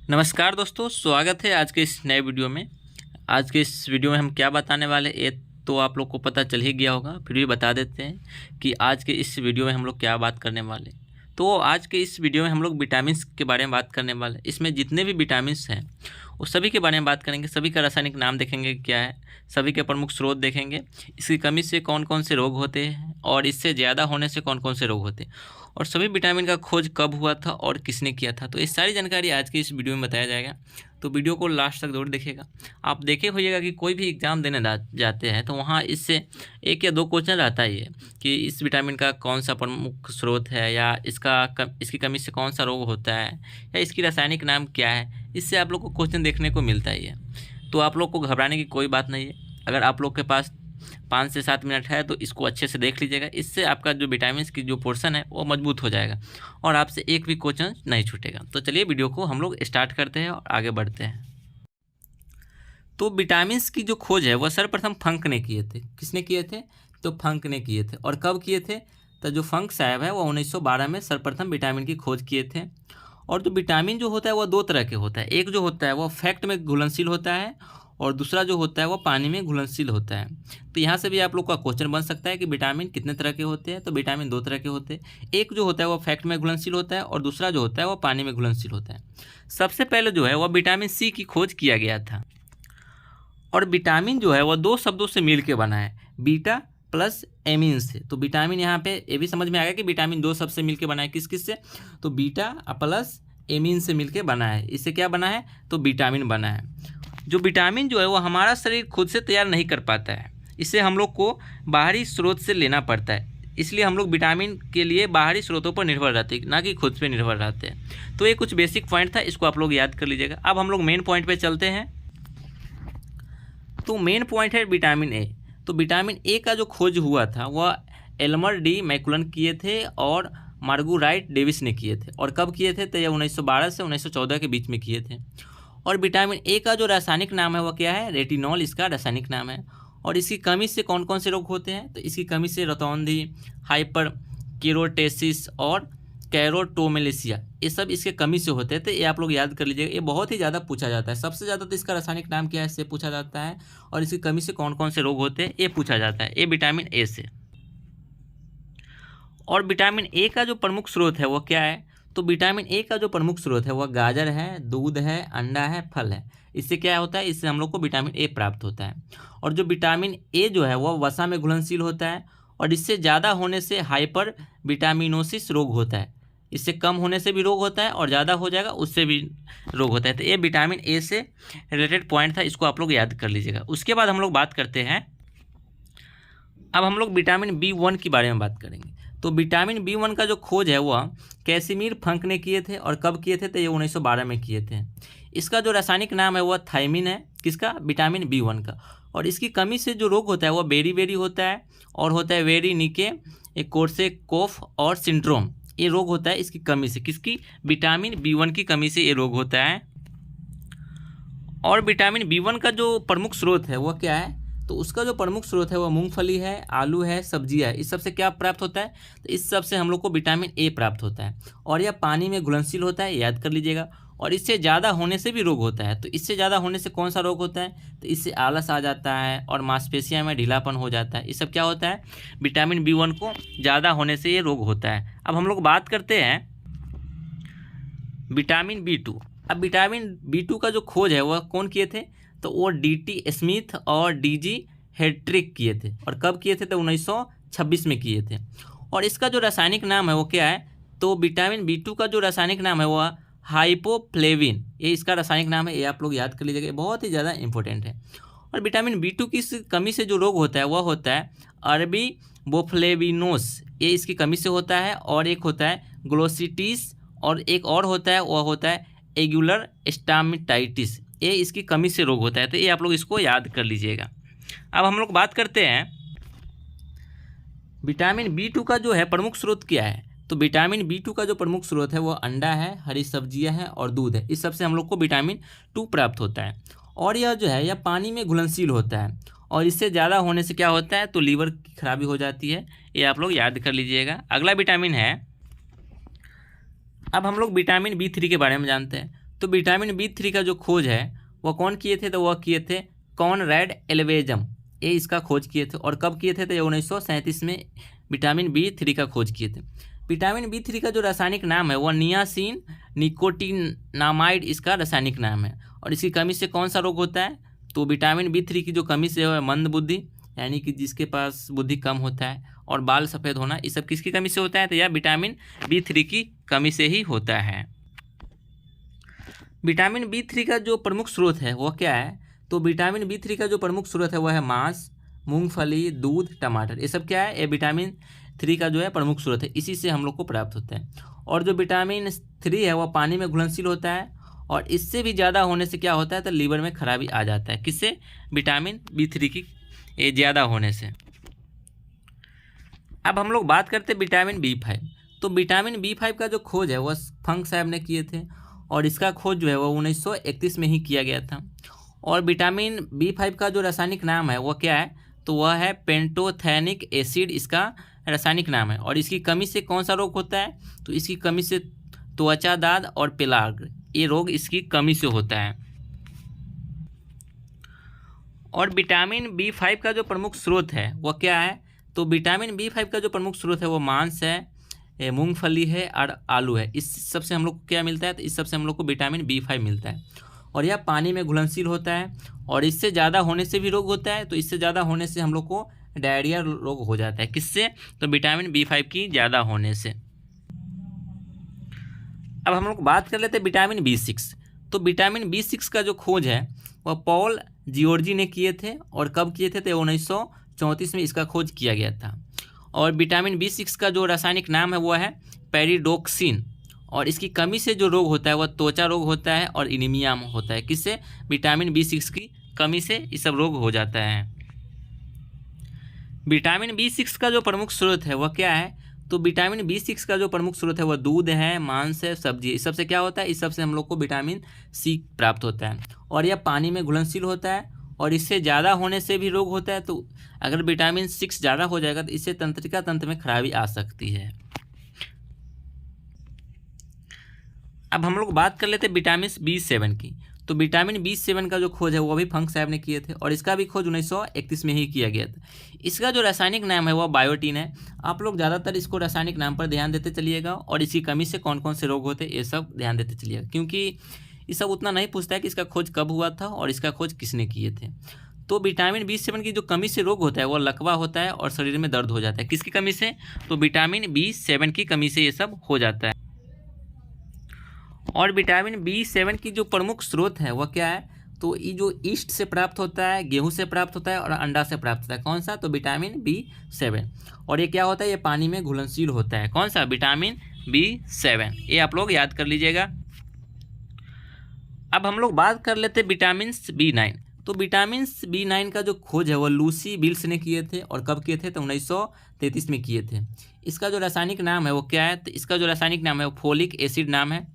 नमस्कार दोस्तों, स्वागत है आज के इस नए वीडियो में। आज के इस वीडियो में हम क्या बताने वाले ये तो आप लोग को पता चल ही गया होगा, फिर भी बता देते हैं कि आज के इस वीडियो में हम लोग क्या बात करने वाले। तो आज के इस वीडियो में हम लोग विटामिन्स के बारे में बात करने वाले। इसमें जितने भी विटामिन्स हैं वो सभी के बारे में बात करेंगे, सभी का रासायनिक नाम देखेंगे क्या है, सभी के प्रमुख स्रोत देखेंगे, इसकी कमी से कौन कौन से रोग होते हैं और इससे ज़्यादा होने से कौन कौन से रोग होते हैं, और सभी विटामिन का खोज कब हुआ था और किसने किया था। तो ये सारी जानकारी आज की इस वीडियो में बताया जाएगा, तो वीडियो को लास्ट तक जरूर देखिएगा। आप देखे होइएगा कि कोई भी एग्ज़ाम देने जाते हैं तो वहाँ इससे एक या दो क्वेश्चन रहता ही है कि इस विटामिन का कौन सा प्रमुख स्रोत है, या इसकी कमी से कौन सा रोग होता है, या इसकी रासायनिक नाम क्या है। इससे आप लोग को क्वेश्चन देखने को मिलता ही है, तो आप लोग को घबराने की कोई बात नहीं है। अगर आप लोग के पास 5 से 7 मिनट है तो इसको अच्छे से देख लीजिएगा। इससे आपका जो विटामिन की जो पोर्शन है वो मजबूत हो जाएगा और आपसे एक भी क्वेश्चन नहीं छूटेगा। तो चलिए वीडियो को हम लोग स्टार्ट करते हैं और आगे बढ़ते हैं। तो विटामिन की जो खोज है वह सर्वप्रथम फंक ने किए थे। किसने किए थे? तो फंक ने किए थे। और कब किए थे? तो जो फंक साहब है वो 1912 में सर्वप्रथम विटामिन की खोज किए थे। और जो विटामिन जो होता है वह दो तरह के होता है। एक जो होता है वह फैक्ट में घुलनशील होता है और दूसरा जो होता है वह पानी में घुलनशील होता है। तो यहाँ से भी आप लोग का क्वेश्चन बन सकता है कि विटामिन कितने तरह के होते हैं। तो विटामिन दो तरह के होते हैं। एक जो होता है वह फैक्ट में घुलनशील होता है और दूसरा जो होता है वह पानी में घुलनशील होता है। सबसे पहले जो है वह विटामिन सी की खोज किया गया था। और विटामिन जो है वह दो शब्दों से मिल के बना है, बीटा प्लस एमीन से। तो विटामिन यहाँ पे ये भी समझ में आ गया कि विटामिन दो शब्द से मिल के बना है। किस किस से? तो बीटा प्लस एमीन से मिल के बना है। इससे क्या बना है? तो विटामिन बना है। जो विटामिन जो है वो हमारा शरीर खुद से तैयार नहीं कर पाता है, इसे हम लोग को बाहरी स्रोत से लेना पड़ता है। इसलिए हम लोग विटामिन के लिए बाहरी स्रोतों पर निर्भर रहते हैं, ना कि खुद पे निर्भर रहते हैं। तो ये कुछ बेसिक पॉइंट था, इसको आप लोग याद कर लीजिएगा। अब हम लोग मेन पॉइंट पे चलते हैं। तो मेन पॉइंट है विटामिन ए। तो विटामिन ए का जो खोज हुआ था वह एल्मर डी मैकुलन किए थे और मार्गुराइट डेविस ने किए थे। और कब किए थे? तो ये 1912 से 1914 के बीच में किए थे। और विटामिन ए का जो रासायनिक नाम है वह क्या है? रेटिनॉल इसका रासायनिक नाम है। और इसकी कमी से कौन कौन से रोग होते हैं? तो इसकी कमी से रतौंधी, हाइपर केरोटेसिस और कैरोटोमेलेसिया, ये सब इसके कमी से होते हैं। तो ये आप लोग याद कर लीजिएगा, ये बहुत ही ज़्यादा पूछा जाता है। सबसे ज़्यादा तो इसका रासायनिक नाम क्या है इससे पूछा जाता है, और इसकी कमी से कौन कौन से रोग होते हैं ये पूछा जाता है, ये विटामिन ए से। और विटामिन ए का जो प्रमुख स्रोत है वह क्या है? तो विटामिन ए का जो प्रमुख स्रोत है वह गाजर है, दूध है, अंडा है, फल है। इससे क्या होता है? इससे हम लोग को विटामिन ए प्राप्त होता है। और जो विटामिन ए जो है वह वसा में घुलनशील होता है, और इससे ज़्यादा होने से हाइपर विटामिनोसिस रोग होता है। इससे कम होने से भी रोग होता है और ज़्यादा हो जाएगा उससे भी रोग होता है। तो ये विटामिन ए से रिलेटेड पॉइंट था, इसको आप लोग याद कर लीजिएगा। उसके बाद हम लोग बात करते हैं, अब हम लोग विटामिन B1 के बारे में बात करेंगे। तो विटामिन B1 का जो खोज है वह कैसिमिर फंक ने किए थे। और कब किए थे? तो ये 1912 में किए थे। इसका जो रासायनिक नाम है वह थायमिन है। किसका? विटामिन B1 का। और इसकी कमी से जो रोग होता है वह बेरी होता है, और होता है वेरी निके, कोर्सेकोफ और सिंड्रोम। ये रोग होता है इसकी कमी से। किसकी? विटामिन B1 की कमी से ये रोग होता है। और विटामिन B1 का जो प्रमुख स्रोत है वह क्या है? तो उसका जो प्रमुख स्रोत है वह मूंगफली है, आलू है, सब्जियां है। इस सब से क्या प्राप्त होता है? तो इस सब से हम लोग को विटामिन ए प्राप्त होता है। और यह पानी में घुलनशील होता है, याद कर लीजिएगा। और इससे ज़्यादा होने से भी रोग होता है। तो इससे ज़्यादा होने से कौन सा रोग होता है? तो इससे आलस आ जाता है और मांसपेशियां में ढीलापन हो जाता है। ये सब क्या होता है? विटामिन B1 को ज़्यादा होने से ये रोग होता है। अब हम लोग बात करते हैं विटामिन B2। अब विटामिन B2 का जो खोज है वह कौन किए थे? तो वो D.T. स्मिथ और D.G. हेड्रिक किए थे। और कब किए थे? तो 1926 में किए थे। और इसका जो रासायनिक नाम है वो क्या है? तो विटामिन B2 का जो रासायनिक नाम है वह हाइपोफ्लेविन, ये इसका रासायनिक नाम है। ये आप लोग याद कर लीजिएगा, बहुत ही ज़्यादा इंपॉर्टेंट है। और विटामिन B2 की कमी से जो रोग होता है वह होता है अरबी बोफ्लेविनोस, ये इसकी कमी से होता है। और एक होता है ग्लोसिटिस, और एक और होता है वह होता है एगुलर स्टामिटाइटिस, ये इसकी कमी से रोग होता है। तो ये आप लोग इसको याद कर लीजिएगा। अब हम लोग बात करते हैं विटामिन B2 का जो है प्रमुख स्रोत क्या है। तो विटामिन B2 का जो प्रमुख स्रोत है वो अंडा है, हरी सब्जियां हैं और दूध है। इस सब से हम लोग को विटामिन 2 प्राप्त होता है। और यह जो है यह पानी में घुलनशील होता है, और इससे ज़्यादा होने से क्या होता है? तो लीवर की खराबी हो जाती है। ये आप लोग याद कर लीजिएगा। अगला विटामिन है, अब हम लोग विटामिन B3 के बारे में जानते हैं। तो विटामिन B3 का जो खोज है वह कौन किए थे, तो वह किए थे कॉनरैड एल्वेजम, ये इसका खोज किए थे। और कब किए थे, तो 1937 में विटामिन B3 का खोज किए थे। विटामिन B3 का जो रासायनिक नाम है वह नियासिन निकोटिनामाइड इसका रासायनिक नाम है। और इसकी कमी से कौन सा रोग होता है, तो विटामिन B3 की जो कमी से है मंद बुद्धि, यानी कि जिसके पास बुद्धि कम होता है, और बाल सफ़ेद होना, ये सब किसकी कमी से होता है, तो यह विटामिन B3 की कमी से ही होता है। विटामिन B3 का जो प्रमुख स्रोत है वह क्या है, तो विटामिन B3 का जो प्रमुख स्रोत है वह है मांस, मूंगफली, दूध, टमाटर, ये सब क्या है, ये विटामिन 3 का जो है प्रमुख स्रोत है, इसी से हम लोग को प्राप्त होता है। और जो विटामिन 3 है वह पानी में घुलनशील होता है, और इससे भी ज़्यादा होने से क्या होता है, तो लीवर में खराबी आ जाता है। किससे, विटामिन B3 की ये ज़्यादा होने से। अब हम लोग बात करते हैं विटामिन B5। तो विटामिन B5 का जो खोज है वह फंक साहब ने किए थे, और इसका खोज जो है वह 1931 में ही किया गया था। और विटामिन B5 का जो रासायनिक नाम है वह क्या है, तो वह है पेंटोथेनिक एसिड, इसका रासायनिक नाम है। और इसकी कमी से कौन सा रोग होता है, तो इसकी कमी से त्वचा दाद और पेलार्ग, ये रोग इसकी कमी से होता है। और विटामिन B5 का जो प्रमुख स्रोत है वह क्या है, तो विटामिन B5 का जो प्रमुख स्रोत है वो मांस है, मूंगफली है और आलू है। इस सब से हम लोग को क्या मिलता है, तो इस सब से हम लोग को विटामिन B5 मिलता है। और यह पानी में घुलनशील होता है, और इससे ज़्यादा होने से भी रोग होता है, तो इससे ज़्यादा होने से हम लोग को डायरिया रोग हो जाता है। किससे, तो विटामिन B5 की ज़्यादा होने से। अब हम लोग बात कर लेते हैं विटामिन B6। तो विटामिन B6 का जो खोज है वह पॉल जियोर्जी ने किए थे, और कब किए थे, तो 1934 में इसका खोज किया गया था। और विटामिन B6 का जो रासायनिक नाम है वह है पेरिडोक्सिन, और इसकी कमी से जो रोग होता है वह त्वचा रोग होता है और एनीमिया होता है। किससे, विटामिन B6 की कमी से ये सब रोग हो जाता है। विटामिन B6 का जो प्रमुख स्रोत है वह क्या है, तो विटामिन B6 का जो प्रमुख स्रोत है वह दूध है, मांस है, सब्जी, इस सब से क्या होता है, इस सब से हम लोग को विटामिन C प्राप्त होता है। और यह पानी में घुलनशील होता है, और इससे ज़्यादा होने से भी रोग होता है। तो अगर विटामिन 6 ज़्यादा हो जाएगा तो इससे तंत्रिका तंत्र में खराबी आ सकती है। अब हम लोग बात कर लेते हैं विटामिन B7 की। तो विटामिन B7 का जो खोज है वो भी फंक साहब ने किए थे, और इसका भी खोज 1931 में ही किया गया था। इसका जो रासायनिक नाम है वह बायोटीन है। आप लोग ज़्यादातर इसको रासायनिक नाम पर ध्यान देते चलिएगा, और इसकी कमी से कौन कौन से रोग होते हैं ये सब ध्यान देते चलिएगा, क्योंकि ये सब उतना नहीं पूछता है कि इसका खोज कब हुआ था और इसका खोज किसने किए थे। तो विटामिन B7 की जो कमी से रोग होता है वह लकवा होता है, और शरीर में दर्द हो जाता है। किसकी कमी से, तो विटामिन B7 की कमी से ये सब हो जाता है। और विटामिन B7 की जो प्रमुख स्रोत है वह क्या है, तो ये जो ईस्ट से प्राप्त होता है, गेहूं से प्राप्त होता है, और अंडा से प्राप्त होता है। कौन सा, तो विटामिन B7। और ये क्या होता है, ये पानी में घुलनशील होता है। कौन सा, विटामिन B7, ये आप लोग याद कर लीजिएगा। अब हम लोग बात कर लेते हैं विटामिन B9। तो विटामिन B9 का जो खोज है वह लूसी बिल्स ने किए थे, और कब किए थे, तो 1933 में किए थे। इसका जो रासायनिक नाम है वो क्या है, तो इसका जो रासायनिक नाम है वो फोलिक एसिड नाम है।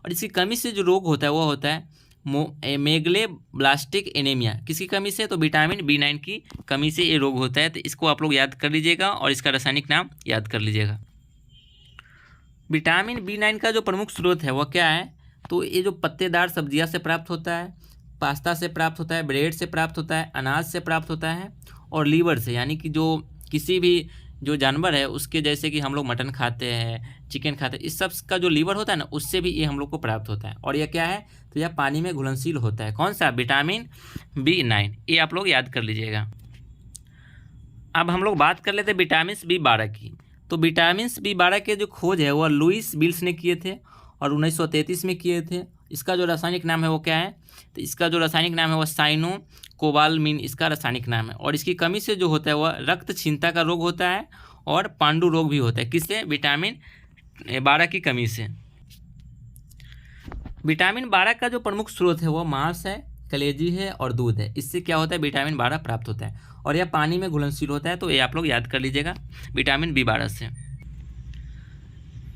और इसकी कमी से जो रोग होता है वो होता है मेगलोब्लास्टिक एनीमिया। किसकी कमी से, तो विटामिन B9 की कमी से ये रोग होता है। तो इसको आप लोग याद कर लीजिएगा, और इसका रासायनिक नाम याद कर लीजिएगा। विटामिन B9 का जो प्रमुख स्रोत है वह क्या है, तो ये जो पत्तेदार सब्जियां से प्राप्त होता है, पास्ता से प्राप्त होता है, ब्रेड से प्राप्त होता है, अनाज से प्राप्त होता है, और लीवर से, यानी कि जो किसी भी जो जानवर है उसके, जैसे कि हम लोग मटन खाते हैं, चिकन खाते हैं, इस सब का जो लीवर होता है ना, उससे भी ये हम लोग को प्राप्त होता है। और यह क्या है, तो यह पानी में घुलनशील होता है। कौन सा, विटामिन B9, ये आप लोग याद कर लीजिएगा। अब हम लोग बात कर लेते हैं विटामिन B12 की। तो विटामिन B12 के जो खोज है वह लुइस बिल्स ने किए थे, और 1933 में किए थे। इसका जो रासायनिक नाम है वो क्या है, तो इसका जो रासायनिक नाम है वह साइनोकोबालमिन, इसका रासायनिक नाम है। और इसकी कमी से जो होता है वह रक्तक्षीणता का रोग होता है, और पांडु रोग भी होता है। किससे, विटामिन 12 की कमी से। विटामिन 12 का जो प्रमुख स्रोत है वह मांस है, कलेजी है, और दूध है। इससे क्या होता है, विटामिन 12 प्राप्त होता है, और यह पानी में घुलनशील होता है। तो ये आप लोग याद कर लीजिएगा विटामिन B12 से।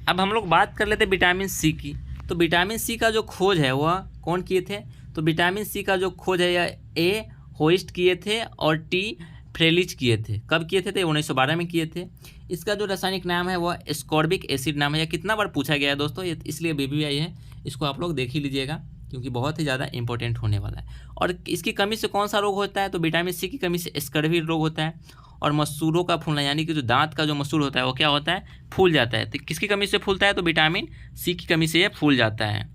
अब हम लोग बात कर लेते हैं विटामिन C की। तो विटामिन C का जो खोज है वह कौन किए थे, तो विटामिन C का जो खोज है यह ए होइस्ट किए थे, और टी फ्रेलिच किए थे। कब किए थे, तो 1912 में किए थे। इसका जो रासायनिक नाम है वह एस्कॉर्बिक एसिड नाम है। यह कितना बार पूछा गया है दोस्तों, ये इसलिए BBI है, इसको आप लोग देख ही लीजिएगा क्योंकि बहुत ही ज़्यादा इंपॉर्टेंट होने वाला है। और इसकी कमी से कौन सा रोग होता है, तो विटामिन सी की कमी से स्कर्वी रोग होता है और मसूड़ों का फूलना, यानी कि जो दांत का जो मसूड़ होता है वो क्या होता है, फूल जाता है। तो किसकी कमी से फूलता है, तो विटामिन सी की कमी से ये फूल जाता है।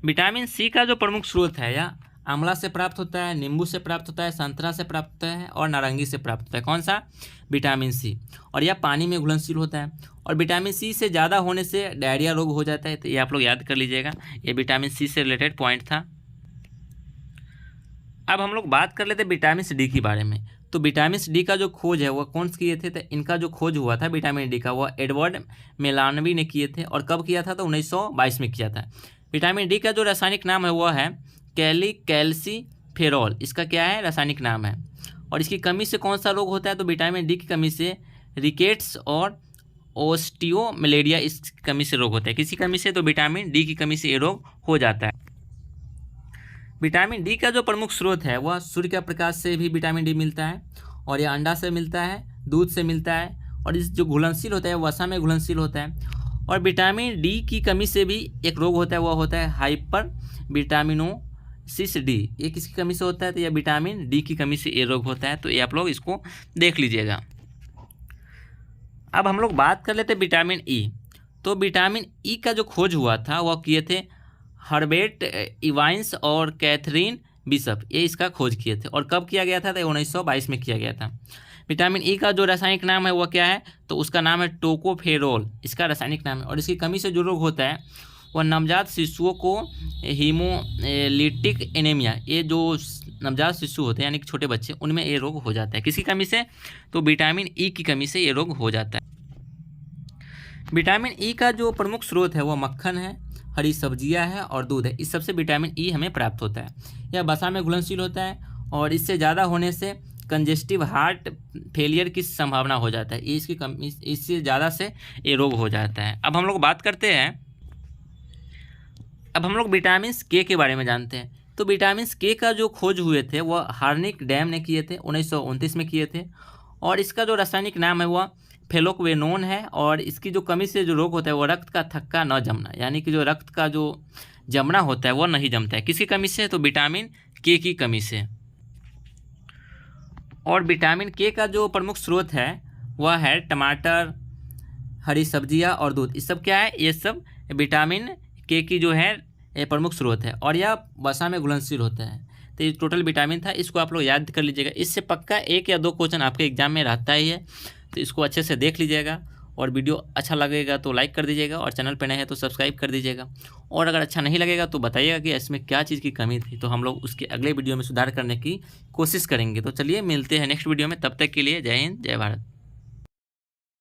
विटामिन सी का जो प्रमुख स्रोत है यह आंवला से प्राप्त होता है, नींबू से प्राप्त होता है, संतरा से प्राप्त होता है और नारंगी से प्राप्त होता है। कौन सा, विटामिन सी। और यह पानी में घुलनशील होता है और विटामिन सी से ज़्यादा होने से डायरिया रोग हो जाता है। तो ये आप लोग याद कर लीजिएगा, ये विटामिन सी से रिलेटेड पॉइंट था। अब हम लोग बात कर लेते हैं विटामिन डी के बारे में। तो विटामिन डी का जो खोज है वह कौन से किए थे, तो इनका जो खोज हुआ था विटामिन डी का वह एडवर्ड मेलानवी ने किए थे। और कब किया था, तो 1922 में किया था। विटामिन डी का जो रासायनिक नाम है वह है कैल्सीफेरॉल, इसका क्या है, रासायनिक नाम है। और इसकी कमी से कौन सा रोग होता है, तो विटामिन डी की कमी से रिकेट्स और ओस्टियोमलेरिया, इस कमी से रोग होता है। किसी कमी से, तो विटामिन डी की कमी से ये रोग हो जाता है। विटामिन डी का जो प्रमुख स्रोत है वह सूर्य का प्रकाश से भी विटामिन डी मिलता है और यह अंडा से मिलता है, दूध से मिलता है और इस जो घुलनशील होता है वसा में घुलनशील होता है। और विटामिन डी की कमी से भी एक रोग होता है, वह होता है हाइपर विटामिनोसिस डी। ये किसकी कमी से होता है, तो यह विटामिन डी की कमी से ये रोग होता है। तो ये आप लोग इसको देख लीजिएगा। अब हम लोग बात कर लेते हैं विटामिन ई। तो विटामिन ई का जो खोज हुआ था वह किए थे हर्बर्ट इवांस और कैथरीन बिशप, ये इसका खोज किए थे। और कब किया गया था, तो 1922 में किया गया था। विटामिन ई का जो रासायनिक नाम है वह क्या है, तो उसका नाम है टोकोफेरोल, इसका रासायनिक नाम है। और इसकी कमी से जो रोग होता है वह नवजात शिशुओं को हीमोलिटिक एनीमिया, ये जो नवजात शिशु होते हैं यानी कि छोटे बच्चे, उनमें ये रोग हो जाता है। किसी कमी से, तो विटामिन ई की कमी से ये रोग हो जाता है। विटामिन ई का जो प्रमुख स्रोत है वह मक्खन है, हरी सब्जियां है और दूध है। इस सबसे विटामिन ई हमें प्राप्त होता है। यह वसा में घुलनशील होता है और इससे ज़्यादा होने से कंजेस्टिव हार्ट फेलियर की संभावना हो जाता है। इसकी कमी, इससे ज़्यादा से ये रोग हो जाता है। अब हम लोग बात करते हैं, अब हम लोग विटामिन के बारे में जानते हैं। तो विटामिन के का जो खोज हुए थे वह हार्निक डैम ने किए थे, 1929 में किए थे। और इसका जो रासायनिक नाम है वह फेलोक्वेनोन है। और इसकी जो कमी से जो रोग होता है वो रक्त का थक्का न जमना, यानी कि जो रक्त का जो जमना होता है वह नहीं जमता है। किसी कमी से, तो विटामिन के की कमी से। और विटामिन के का जो प्रमुख स्रोत है वह है टमाटर, हरी सब्जियां और दूध। इस सब क्या है, ये सब विटामिन के की जो है ये प्रमुख स्रोत है। और यह वसा में घुलनशील होता है। तो ये टोटल विटामिन था, इसको आप लोग याद कर लीजिएगा। इससे पक्का 1 या 2 क्वेश्चन आपके एग्जाम में रहता ही है। तो इसको अच्छे से देख लीजिएगा। और वीडियो अच्छा लगेगा तो लाइक कर दीजिएगा और चैनल पे नए हैं तो सब्सक्राइब कर दीजिएगा। और अगर अच्छा नहीं लगेगा तो बताइएगा कि इसमें क्या चीज़ की कमी थी, तो हम लोग उसके अगले वीडियो में सुधार करने की कोशिश करेंगे। तो चलिए मिलते हैं नेक्स्ट वीडियो में, तब तक के लिए जय हिंद, जय भारत।